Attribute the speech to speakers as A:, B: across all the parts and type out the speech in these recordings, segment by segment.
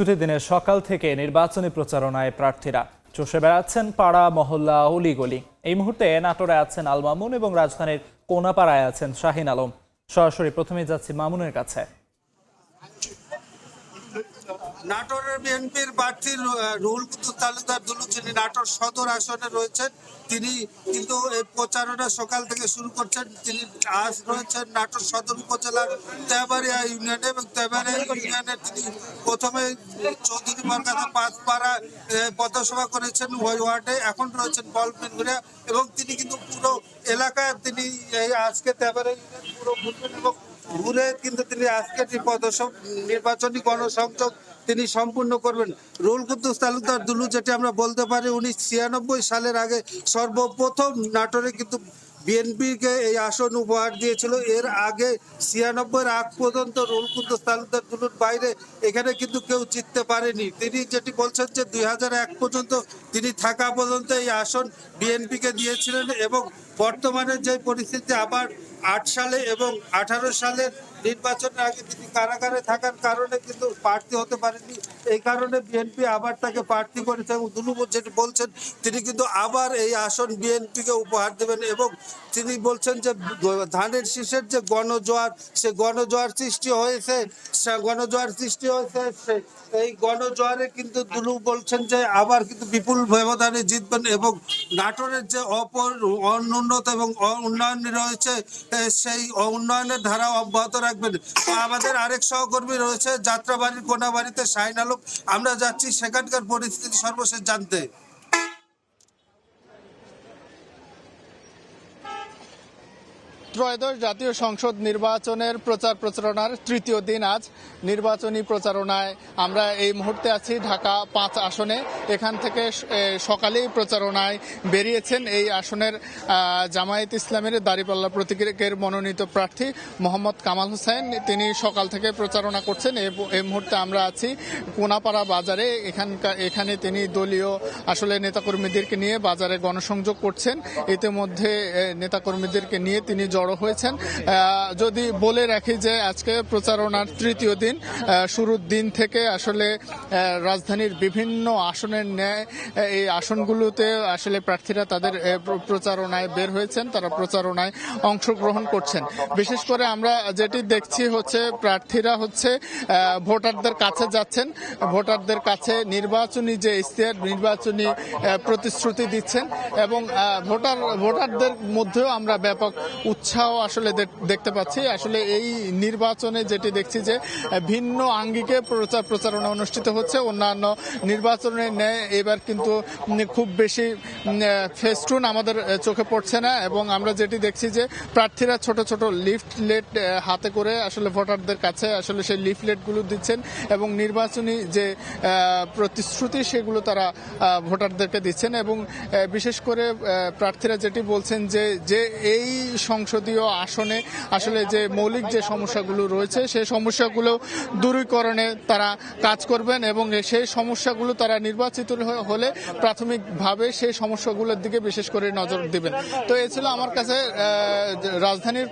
A: ছুটির দিনের সকাল থেকে নির্বাচনী প্রচারণায় প্রার্থীরা চষে বেড়াচ্ছেন পাড়া মহল্লা অলিগলি। এই মুহূর্তে নাটোরে আছেন আল মামুন এবং রাজধানীর কোনাপাড়ায় আছেন শাহিন আলম। সরাসরি প্রথমে যাচ্ছি মামুনের কাছে।
B: নাটোরের বিএনপির প্রার্থী রুহুল কুদ্দুস তালুকদার দুলু, যিনি নাটোর সদর আসনে রয়েছেন, তিনি কিন্তু এই প্রচারণা সকাল থেকে শুরু করছেন। তিনি আজ রয়েছেন নাটোর সদর উপজেলার তেবাড়িয়া ইউনিয়নে এবং তেবাড়িয়া ইউনিয়নে তিনি প্রথমে চৌধুরী বরগাছা পাঁচপাড়া পথসভা করেছেন ওই ওয়ার্ডে, এখন রয়েছেন বলমিনগুড়িয়া এবং তিনি কিন্তু পুরো এলাকায় তিনি এই আজকে তেবাড়িয়া ইউনিয়ন পুরো ঘুরবেন এবং ঘুরে কিন্তু তিনি আজকে নির্বাচনী গণসংযোগ তিনি সম্পূর্ণ করবেন। রুহুল কুদ্দুস তালুকদার দুলু, যেটি আমরা বলতে পারি 1996 সালের আগে সর্বপ্রথম নাটোরে কিন্তু বিএনপিকে এই আসন উপহার দিয়েছিল। এর আগে 96-এর আগ পর্যন্ত রুহুল কুদ্দুস তালুকদার দুলুর বাইরে এখানে কিন্তু কেউ জিততে পারেনি। তিনি যেটি বলছেন যে 2001 পর্যন্ত তিনি থাকা পর্যন্ত এই আসন বিএনপিকে দিয়েছিলেন এবং বর্তমানে যে পরিস্থিতি আবার 8 সালে এবং 18 সালের নির্বাচনের আগে তিনি কারাগারে থাকার কারণে কিন্তু প্রার্থী হতে পারেননি। এই কারণে বিএনপি আবার তাকে প্রার্থী করেছে এবং দুলু যেটি বলছেন তিনি কিন্তু আবার এই আসন বিএনপিকে উপহার দেবেন এবং তিনি বলছেন যে ধানের শীষের যে গণজোয়ার, সে গণজোয়ার সৃষ্টি হয়েছে এই গণজোয়ারে কিন্তু দুলু বলছেন যে আবার কিন্তু বিপুল ব্যবধানে জিতবেন এবং নাটোরের যে অনুন্নত এবং উন্নয়ন রয়েছে সেই উন্নয়নের ধারা অব্যাহত রাখবেন। আমাদের আরেক সহকর্মী রয়েছে যাত্রাবাড়ির কোনাবাড়িতে শাহিন আলম, আমরা যাচ্ছি সেখানকার পরিস্থিতি সর্বশেষ জানতে।
C: ত্রয়োদশ জাতীয় সংসদ নির্বাচনের প্রচারণার তৃতীয় দিন আজ। নির্বাচনী প্রচারণায় আমরা এই মুহূর্তে আছি ঢাকা 5 আসনে। এখান থেকে সকালেই প্রচারণায় বেরিয়েছেন এই আসনের জামায়াত ইসলামের দাঁড়িপাল্লা প্রতীকের মনোনীত প্রার্থী মোহাম্মদ কামাল হোসেন। তিনি সকাল থেকে প্রচারণা করছেন। এই মুহূর্তে আমরা আছি কোনাপাড়া বাজারে। এখানে তিনি দলীয় আসলে নেতাকর্মীদেরকে নিয়ে বাজারে গণসংযোগ করছেন। ইতিমধ্যে নেতাকর্মীদেরকে নিয়ে তিনি জড়ো হয়েছেন। যদি বলে রাখি যে আজকে প্রচারণার তৃতীয় দিন, শুরুর দিন থেকে আসলে রাজধানীর বিভিন্ন আসনের ন্যায় এই আসনগুলোতে আসলে প্রার্থীরা তাদের প্রচারণায় বের হয়েছেন, তারা প্রচারণায় অংশগ্রহণ করছেন। বিশেষ করে আমরা যেটি দেখছি হচ্ছে প্রার্থীরা ভোটারদের কাছে যাচ্ছেন, ভোটারদের কাছে নির্বাচনী যে ইশতেহার, নির্বাচনী প্রতিশ্রুতি দিচ্ছেন এবং ভোটারদের মধ্যেও আমরা ব্যাপক উৎসাহ আসলে দেখতে পাচ্ছি। আসলে এই নির্বাচনে যেটি দেখছি যে ভিন্ন আঙ্গিকে প্রচারণা অনুষ্ঠিত হচ্ছে। অন্যান্য নির্বাচনের ন্যায় এবার কিন্তু খুব বেশি ফেস্টুন আমাদের চোখে পড়ছে না এবং আমরা যেটি দেখছি যে প্রার্থীরা ছোট ছোট লিফলেট হাতে করে আসলে ভোটারদের কাছে আসলে সেই লিফলেটগুলো দিচ্ছেন এবং নির্বাচনী যে প্রতিশ্রুতি সেগুলো তারা ভোটারদেরকে দিচ্ছেন এবং বিশেষ করে প্রার্থীরা যেটি বলছেন যে এই সংসদীয় আসনে আসলে যে মৌলিক যে সমস্যাগুলো রয়েছে সেই সমস্যাগুলো দূরীকরণে তারা কাজ করবেন এবং সেই সমস্যাগুলো তারা নির্বাচিত হলে প্রাথমিকভাবে সেই সমস্যাগুলোর দিকে বিশেষ করে নজর দিবেন। তো এই ছিল আমার কাছে রাজধানীর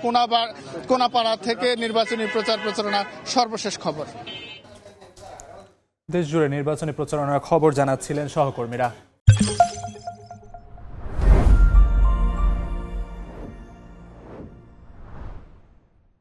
C: কোনাপাড়া থেকে নির্বাচনী প্রচারণার সর্বশেষ খবর।
A: দেশজুড়ে নির্বাচনী প্রচারণার খবর জানাচ্ছিলেন সহকর্মীরা।